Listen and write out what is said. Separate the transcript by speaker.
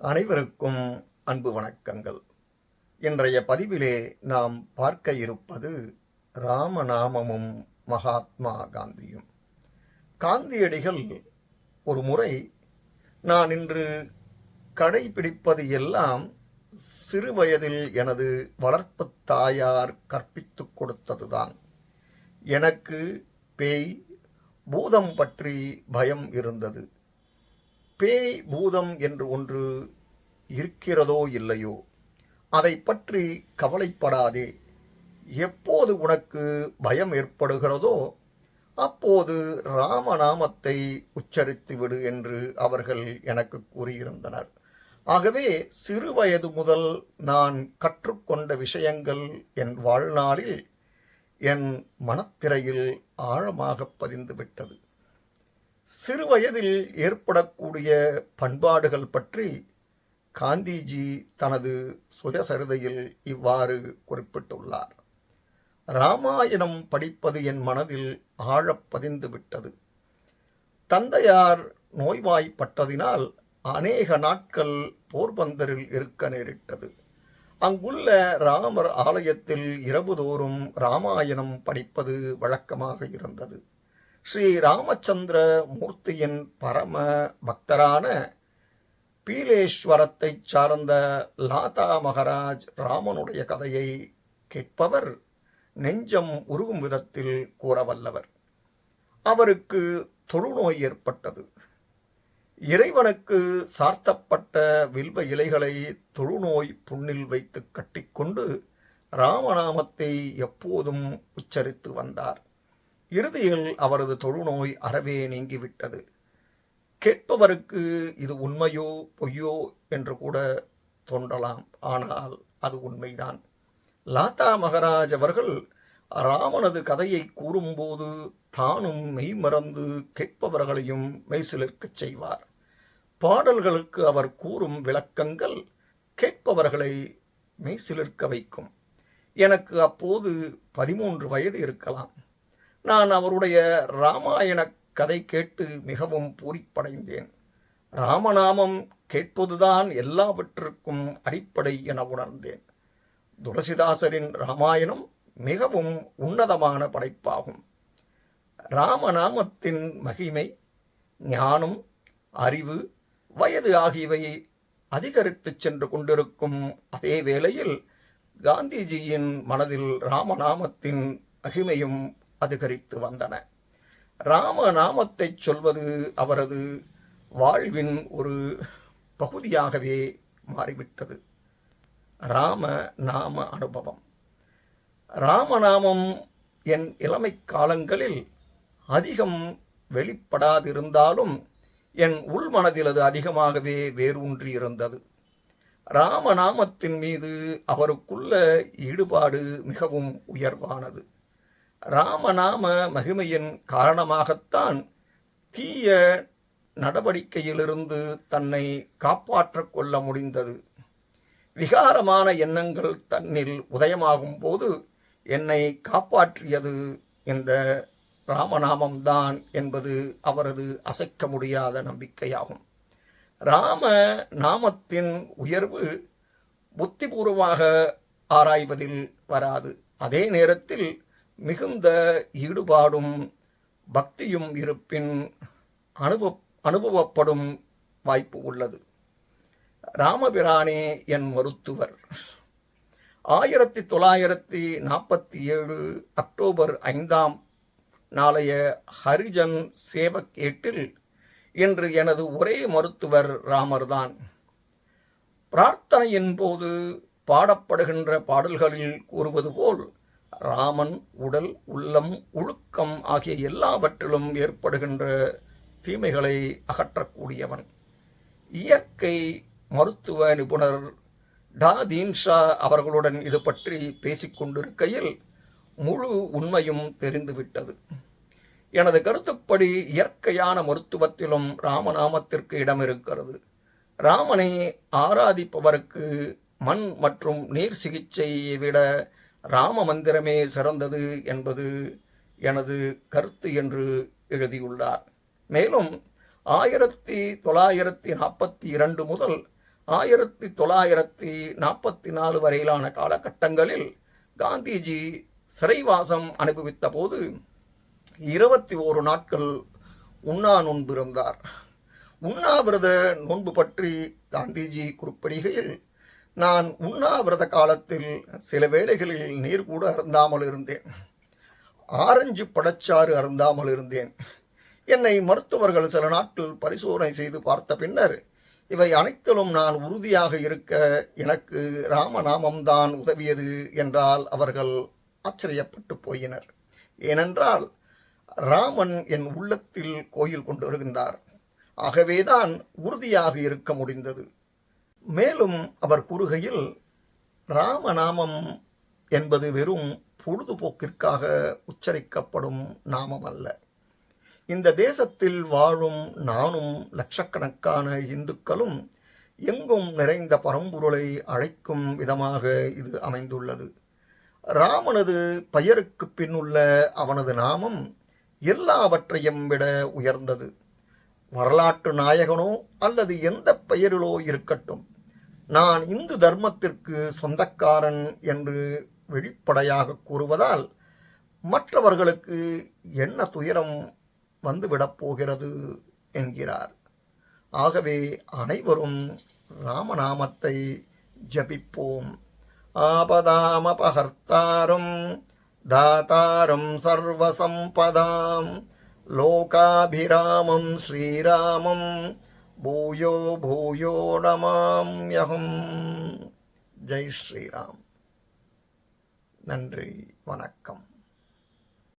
Speaker 1: அனைவருக்கும் அன்பு வணக்கங்கள். இன்றைய பதிவிலே நாம் பார்க்க இருப்பது ராமநாமமும் மகாத்மா காந்தியும். காந்தியடிகள் ஒரு முறை, நான் இன்று கடைபிடிப்பது எல்லாம் சிறுவயதில் எனது வளர்ப்பு தாயார் கற்பித்துக் கொடுத்ததுதான். எனக்கு பேய் பூதம் பற்றி பயம் இருந்தது. பேய் பூதம் என்று ஒன்று இருக்கிறதோ இல்லையோ, அதை பற்றி கவலைப்படாதே. எப்போது உனக்கு பயம் ஏற்படுகிறதோ அப்போது ராமநாமத்தை உச்சரித்து விடு என்று அவர்கள் எனக்கு கூறியிருந்தனர். ஆகவே சிறுவயது முதல் நான் கற்றுக்கொண்ட விஷயங்கள் என் வாழ்நாளில் என் மனத்திரையில் ஆழமாக பதிந்துவிட்டது. சிறுவயதில் ஏற்படக்கூடிய பண்பாடுகள் பற்றி காந்திஜி தனது சுயசரிதையில் இவ்வாறு குறிப்பிட்டுள்ளார். ராமாயணம் படிப்பது என் மனதில் ஆழப் பதிந்து விட்டது. தந்தையார் நோய்வாய்ப்பட்டதினால் அநேக நாட்கள் போர்பந்தரில் இருக்க நேரிட்டது. அங்குள்ள ராமர் ஆலயத்தில் இரவுதோறும் ராமாயணம் படிப்பது வழக்கமாக இருந்தது. ஸ்ரீ ராமச்சந்திர மூர்த்தியின் பரம பக்தரான பீலேஸ்வரத்தை சார்ந்த லாதா மகராஜ் ராமனுடைய கதையை கேட்பவர் நெஞ்சம் உருகும் விதத்தில் கூறவல்லவர். அவருக்கு தொழுநோய் ஏற்பட்டது. இறைவனுக்கு சார்த்தப்பட்ட வில்வ இலைகளை தொழுநோய் புண்ணில் வைத்து கட்டிக்கொண்டு ராமநாமத்தை எப்போதும் உச்சரித்து வந்தார். இறுதியில் அவரது தொழுநோய் அறவே நீங்கிவிட்டது. கேட்பவருக்கு இது உண்மையோ பொய்யோ என்று கூட தோன்றலாம், ஆனால் அது உண்மைதான். லாதா மகராஜ் அவர்கள் ராமனது கதையை கூறும்போது தானும் மெய்மறந்து கேட்பவர்களையும் மெய்சிலிர்க்கச் செய்வார். பாடல்களுக்கு அவர் கூறும் விளக்கங்கள் கேட்பவர்களை மெய்சிலிர்க்க வைக்கும். எனக்கு அப்போது 13 வயது இருக்கலாம். நான் அவருடைய ராமாயண கதை கேட்டு மிகவும் பூரிப்படைந்தேன். ராமநாமம் கேட்பதுதான் எல்லாவற்றிற்கும் அடிப்படை என உணர்ந்தேன். துளசிதாசரின் ராமாயணம் மிகவும் உன்னதமான படைப்பாகும். ராமநாமத்தின் மகிமை, ஞானம், அறிவு, வயது ஆகியவை அதிகரித்து சென்று கொண்டிருக்கும் அதே வேளையில் காந்திஜியின் மனதில் ராமநாமத்தின் மகிமையும் அதிகரித்து வந்தன. ராமநாமத்தை சொல்வது அவரது வாழ்வின் ஒரு பகுதியாகவே மாறிவிட்டது. ராம நாம அனுபவம். ராமநாமம் என் இளமை காலங்களில் அதிகம் வெளிப்படாதிருந்தாலும் என் உள்மனதில் அது அதிகமாகவே வேரூன்றி இருந்தது. ராமநாமத்தின் மீது அவருக்குள்ள ஈடுபாடு மிகவும் உயர்வானது. ராமநாம மகிமையின் காரணமாகத்தான் தீய நடவடிக்கையிலிருந்து தன்னை காப்பாற்றிக் கொள்ள முடிந்தது. விகாரமான எண்ணங்கள் தன்னில் உதயமாகும் போது என்னை காப்பாற்றியது இந்த ராமநாமம்தான் என்பது அவரது அசைக்க முடியாத நம்பிக்கையாகும். ராம நாமத்தின் உயர்வு புத்திபூர்வமாக ஆராய்வதில் வராது. அதே நேரத்தில் மிகுந்த ஈடுபாடும் பக்தியும் இருப்பின் அனுபவப்படும் வாய்ப்பு உள்ளது. ராமபிரானே என் மருத்துவர். 1947 அக்டோபர் 5 நாளைய ஹரிஜன் சேவக் ஏட்டில் இன்று எனது ஒரே மருத்துவர் ராமர்தான். பிரார்த்தனையின் போது பாடப்படுகின்ற பாடல்களில் கூறுவது போல், ராமன் உடல், உள்ளம், ஒழுக்கம் ஆகிய எல்லாவற்றிலும் ஏற்படுகின்ற தீமைகளை அகற்றக்கூடியவன். இயற்கை மருத்துவ நிபுணர் டா தீன்ஷா அவர்களுடன் இது பற்றி பேசிக்கொண்டிருக்கையில் முழு உண்மையும் தெரிந்துவிட்டது. எனது கருத்துப்படி இயற்கையான மருத்துவத்திலும் ராமநாமத்திற்கு இடம் இருக்கிறது. ராமனை ஆராதிப்பவருக்கு மண் மற்றும் நீர் சிகிச்சையை விட ராம மந்திரமே சிறந்தது என்பது எனது கருத்து என்று எழுதியுள்ளார். மேலும் 1942 முதல் 1944 வரையிலான காலகட்டங்களில் காந்திஜி சிறைவாசம் அனுபவித்த போது 21 நாட்கள் உண்ணா நோன்பு இருந்தார். உண்ணாவிரத நோன்பு பற்றி காந்திஜி குறிப்பிடுகையில், நான் உண்ணாவிரத காலத்தில் சில வேளைகளில் நீர் கூட அருந்தாமல் இருந்தேன். ஆரஞ்சு பழச்சாறு அருந்தாமல் இருந்தேன். என்னை மருத்துவர்கள் சில நாட்கள் பரிசோதனை செய்து பார்த்த பின்னர், இவை அனைத்திலும் நான் உறுதியாக இருக்க எனக்கு ராமநாமம்தான் உதவியது என்றால் அவர்கள் ஆச்சரியப்பட்டு போயினர். ஏனென்றால் ராமன் என் உள்ளத்தில் கோயில் கொண்டிருந்தார். ஆகவேதான் உறுதியாக இருக்க முடிந்தது. மேலும் அவர் கூறுகையில், ராமநாமம் என்பது வெறும் பொழுதுபோக்கிற்காக உச்சரிக்கப்படும் நாமம் அல்ல. இந்த தேசத்தில் வாழும் நானும் லட்சக்கணக்கான இந்துக்களும் எங்கும் நிறைந்த பரம்பொருளை அழைக்கும் விதமாக இது அமைந்துள்ளது. ராமனது பெயருக்கு பின்னுள்ள அவனது நாமம் எல்லாவற்றையும் விட உயர்ந்தது. வரலாற்று நாயகனோ அல்லது எந்த பெயரிலோ இருக்கட்டும், நான் இந்து தர்மத்திற்கு சொந்தக்காரன் என்று வெளிப்படையாக கூறுவதால் மற்றவர்களுக்கு என்ன துயரம் வந்துவிடப் போகிறது என்கிறார். ஆகவே அனைவரும் ராமநாமத்தை ஜபிப்போம். ஆபதாமபஹர்த்தாரம் தாதாரம் சர்வசம்பதாம் லோகாபிராமம் ஸ்ரீராமம் பூயோ பூயோ நமாம்யகம். ஜெய் ஸ்ரீராம். நன்றி, வணக்கம்.